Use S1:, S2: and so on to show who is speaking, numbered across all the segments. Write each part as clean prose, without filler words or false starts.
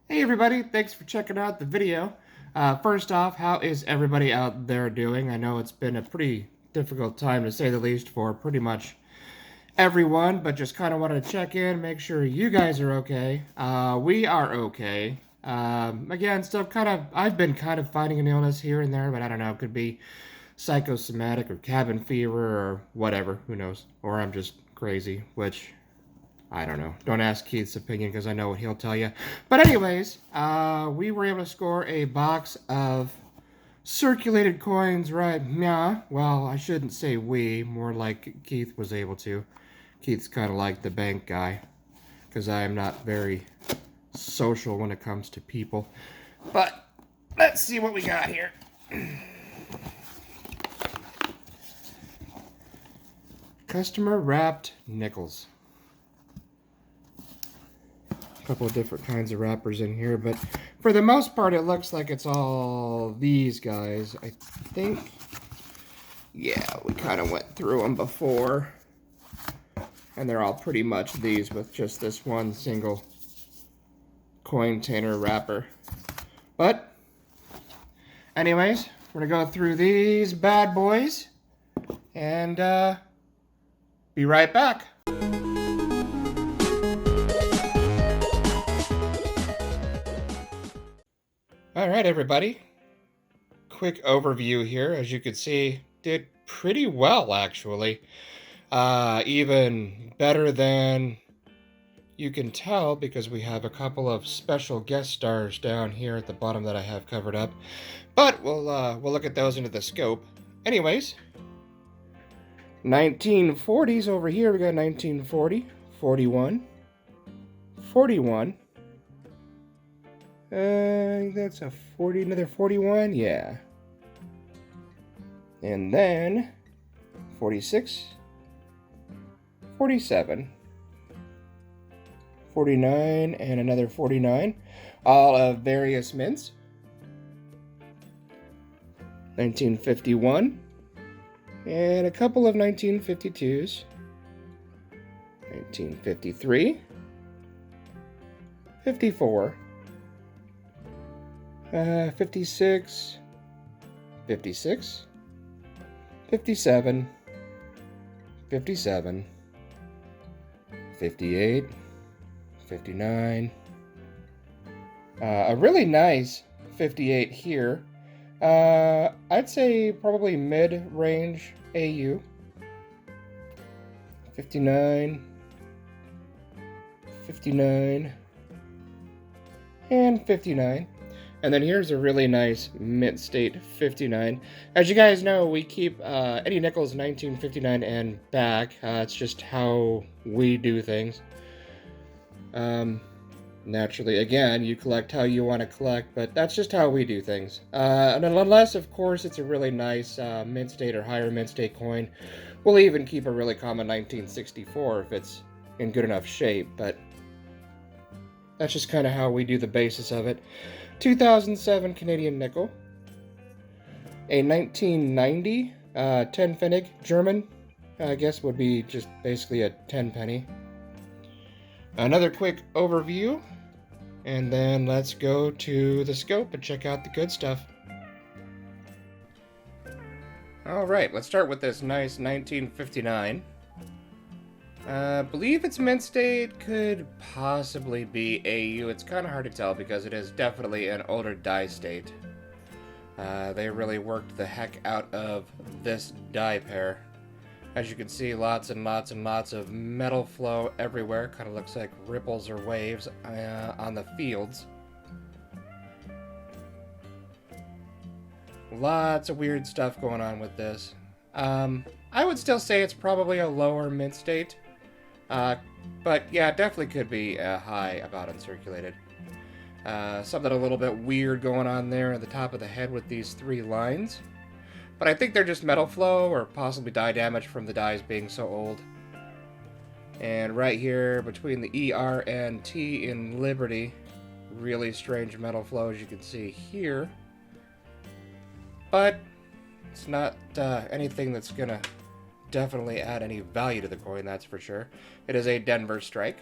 S1: Hey everybody, thanks for checking out the video. First off, how is everybody out there doing? I know it's been a pretty difficult time to say the least for pretty much everyone, but just kind of wanted to check in, make sure you guys are okay. We are okay. Again, still I've been kind of fighting an illness here and there, but I don't know, it could be psychosomatic or cabin fever or whatever, who knows. Or I'm just crazy, which I don't know. Don't ask Keith's opinion because I know what he'll tell you. But anyways, we were able to score a box of circulated coins, right? Yeah. Well, I shouldn't say we. More like Keith was able to. Keith's kind of like the bank guy because I am not very social when it comes to people. But let's see what we got here. Customer wrapped nickels. Couple of different kinds of wrappers in here, but for the most part it looks like it's all these guys. I think, yeah, we kind of went through them before, and they're all pretty much these with just this one single coin container wrapper. But anyways, we're gonna go through these bad boys and be right back. All right, everybody. Quick overview here. As you can see, did pretty well, actually. Even better than you can tell because we have a couple of special guest stars down here at the bottom that I have covered up. But we'll look at those into the scope. Anyways, 1940s over here. We got 1940, 41, 41. That's a 40, another 41, yeah. And then 46, 47, 49, and another 49, all of various mints. 1951, and a couple of 1952s. 1953, 54. 56, 56, 57, 57, 58, 59, a really nice 58 here. I'd say probably mid-range AU. 59, 59, and 59. And then here's a really nice mint state 59. As you guys know, we keep any nickels 1959 and back. It's just how we do things. Naturally, again, you collect how you want to collect, but that's just how we do things. And unless, of course, it's a really nice mint state or higher mint state coin, we'll even keep a really common 1964 if it's in good enough shape, but that's just kind of how we do the basis of it. 2007 Canadian nickel, a 1990 10 Pfennig German, I guess would be just basically a 10 penny. Another quick overview, and then let's go to the scope and check out the good stuff. Alright, let's start with this nice 1959. I believe its mint state could possibly be AU. It's kind of hard to tell because it is definitely an older die state. They really worked the heck out of this die pair. As you can see, lots and lots and lots of metal flow everywhere. Kind of looks like ripples or waves on the fields. Lots of weird stuff going on with this. I would still say it's probably a lower mint state. But yeah, it definitely could be high about uncirculated. Something a little bit weird going on there at the top of the head with these three lines. But I think they're just metal flow or possibly die damage from the dies being so old. And right here between the ER and T in Liberty, really strange metal flow as you can see here. But it's not anything that's gonna definitely add any value to the coin, that's for sure. It is a Denver strike.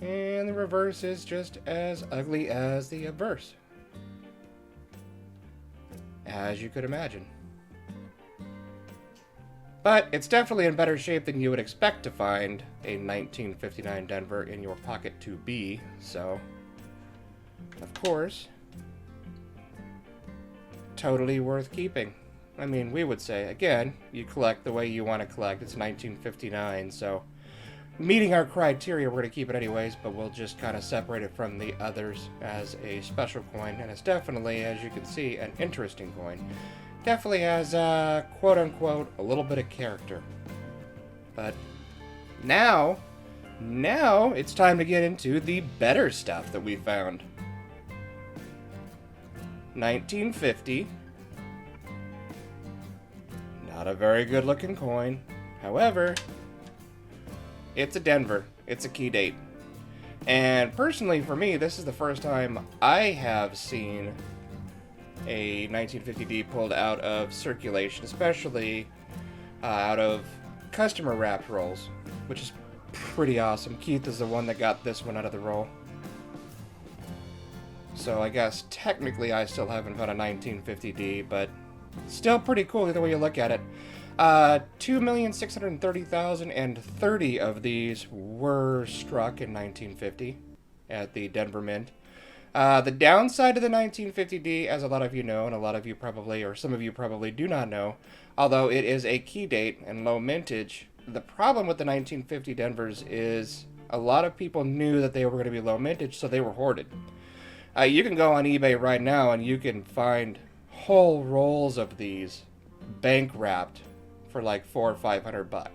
S1: And the reverse is just as ugly as the obverse, as you could imagine. But it's definitely in better shape than you would expect to find a 1959 Denver in your pocket to be, so, of course, totally worth keeping. I mean, we would say, again, you collect the way you want to collect. It's 1959, so meeting our criteria, we're going to keep it anyways, but we'll just kind of separate it from the others as a special coin. And it's definitely, as you can see, an interesting coin. Definitely has, quote-unquote, a little bit of character. But now it's time to get into the better stuff that we found. 1950. Not a very good looking coin. However, it's a Denver. It's a key date. And personally, for me, this is the first time I have seen a 1950D pulled out of circulation, especially out of customer wrapped rolls, which is pretty awesome. Keith is the one that got this one out of the roll. So I guess technically I still haven't found a 1950D, but still pretty cool either way you look at it. 2,630,030 of these were struck in 1950 at the Denver Mint. The downside of the 1950D, as a lot of you know, and a lot of you probably, or some of you probably do not know, although it is a key date and low mintage, the problem with the 1950 Denvers is a lot of people knew that they were going to be low mintage, so they were hoarded. You can go on eBay right now and you can find whole rolls of these bank wrapped for like $400 or $500.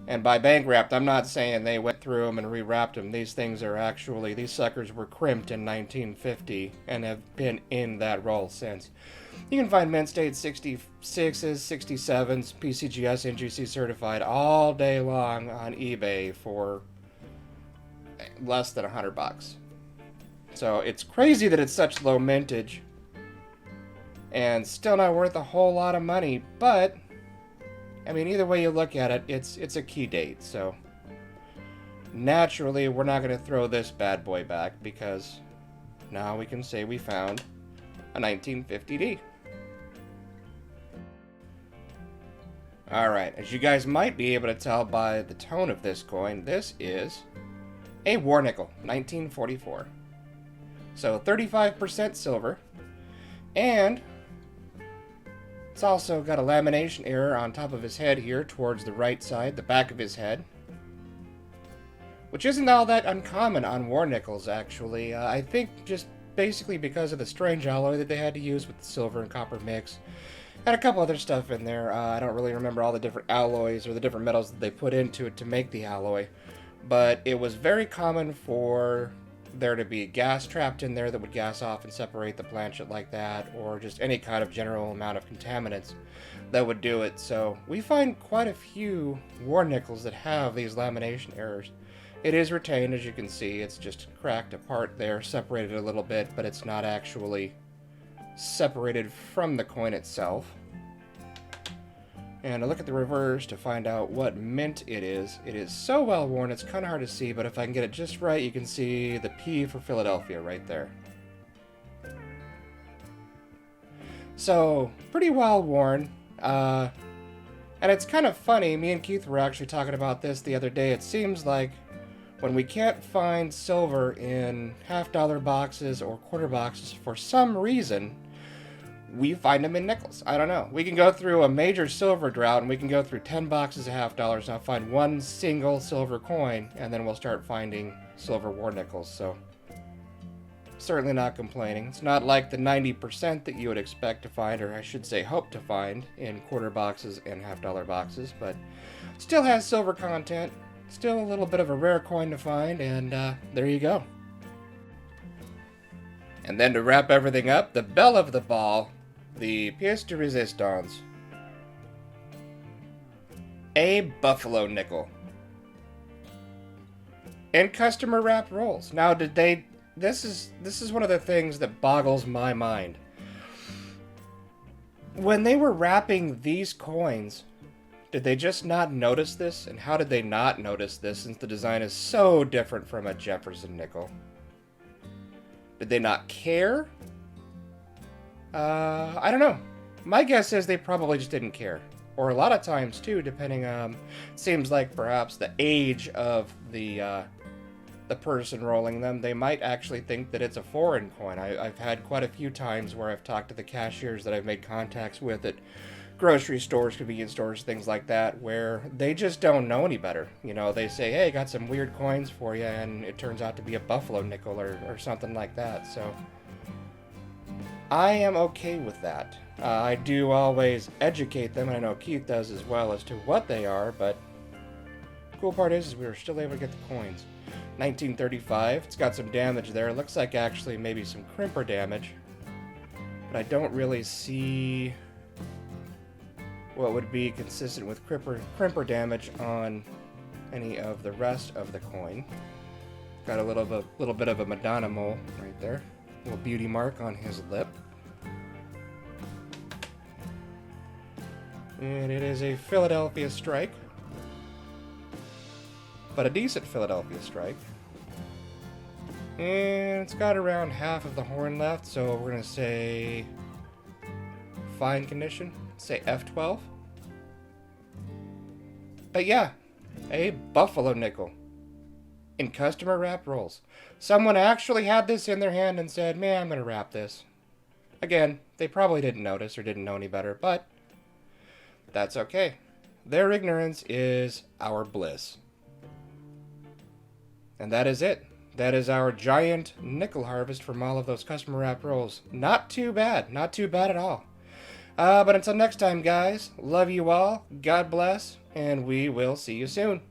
S1: And by bank wrapped, I'm not saying they went through them and rewrapped them. These things are actually, these suckers were crimped in 1950 and have been in that roll since. You can find mint state 66s, 67s, PCGS, NGC certified all day long on eBay for less than $100. So it's crazy that it's such low mintage and still not worth a whole lot of money, but I mean, either way you look at it, it's a key date, so naturally we're not going to throw this bad boy back because now we can say we found a 1950D. Alright, as you guys might be able to tell by the tone of this coin, this is a war nickel, 1944. So 35% silver, and it's also got a lamination error on top of his head here towards the right side, the back of his head, which isn't all that uncommon on war nickels, actually. I think just basically because of the strange alloy that they had to use with the silver and copper mix, and a couple other stuff in there. I don't really remember all the different alloys or the different metals that they put into it to make the alloy, but it was very common for there to be gas trapped in there that would gas off and separate the planchet like that, or just any kind of general amount of contaminants that would do it. So we find quite a few war nickels that have these lamination errors. It is retained, as you can see. It's just cracked apart there, separated a little bit, but it's not actually separated from the coin itself. And I look at the reverse to find out what mint it is. It is so well worn, it's kind of hard to see, but if I can get it just right, you can see the P for Philadelphia right there. So, pretty well worn. And it's kind of funny, me and Keith were actually talking about this the other day. It seems like when we can't find silver in $half-dollar boxes or quarter boxes for some reason, we find them in nickels. I don't know. We can go through a major silver drought and we can go through 10 boxes of $half-dollars and I'll find one single silver coin, and then we'll start finding silver war nickels. So certainly not complaining. It's not like the 90% that you would expect to find, or I should say hope to find, in quarter boxes and $half-dollar boxes, but still has silver content. Still a little bit of a rare coin to find, and there you go. And then to wrap everything up, the belle of the ball, the pièce de résistance. A buffalo nickel. And customer wrapped rolls. Now, did they... This is one of the things that boggles my mind. When they were wrapping these coins Did they just not notice this? And how did they not notice this since the design is so different from a Jefferson nickel? Did they not care? I don't know. My guess is they probably just didn't care. Or a lot of times too, depending on, seems like perhaps the age of the person rolling them, they might actually think that it's a foreign coin. I've had quite a few times where I've talked to the cashiers that I've made contacts with at grocery stores, convenience stores, things like that, where they just don't know any better. You know, they say, hey, got some weird coins for you, and it turns out to be a buffalo nickel or something like that. So I am okay with that. I do always educate them, and I know Keith does as well, as to what they are, but the cool part is we were still able to get the coins. 1935, it's got some damage there. It looks like actually maybe some crimper damage, but I don't really see what would be consistent with crimper damage on any of the rest of the coin. Got a little bit of a Madonna mole right there. A little beauty mark on his lip. And it is a Philadelphia strike. But a decent Philadelphia strike. And it's got around half of the horn left, so we're going to say fine condition. Say F12. But yeah, a buffalo nickel in customer wrap rolls. Someone actually had this in their hand and said, man, I'm going to wrap this. Again, they probably didn't notice or didn't know any better, but that's okay. Their ignorance is our bliss. And that is it. That is our giant nickel harvest from all of those customer wrap rolls. Not too bad. Not too bad at all. But until next time, guys, love you all, God bless, and we will see you soon.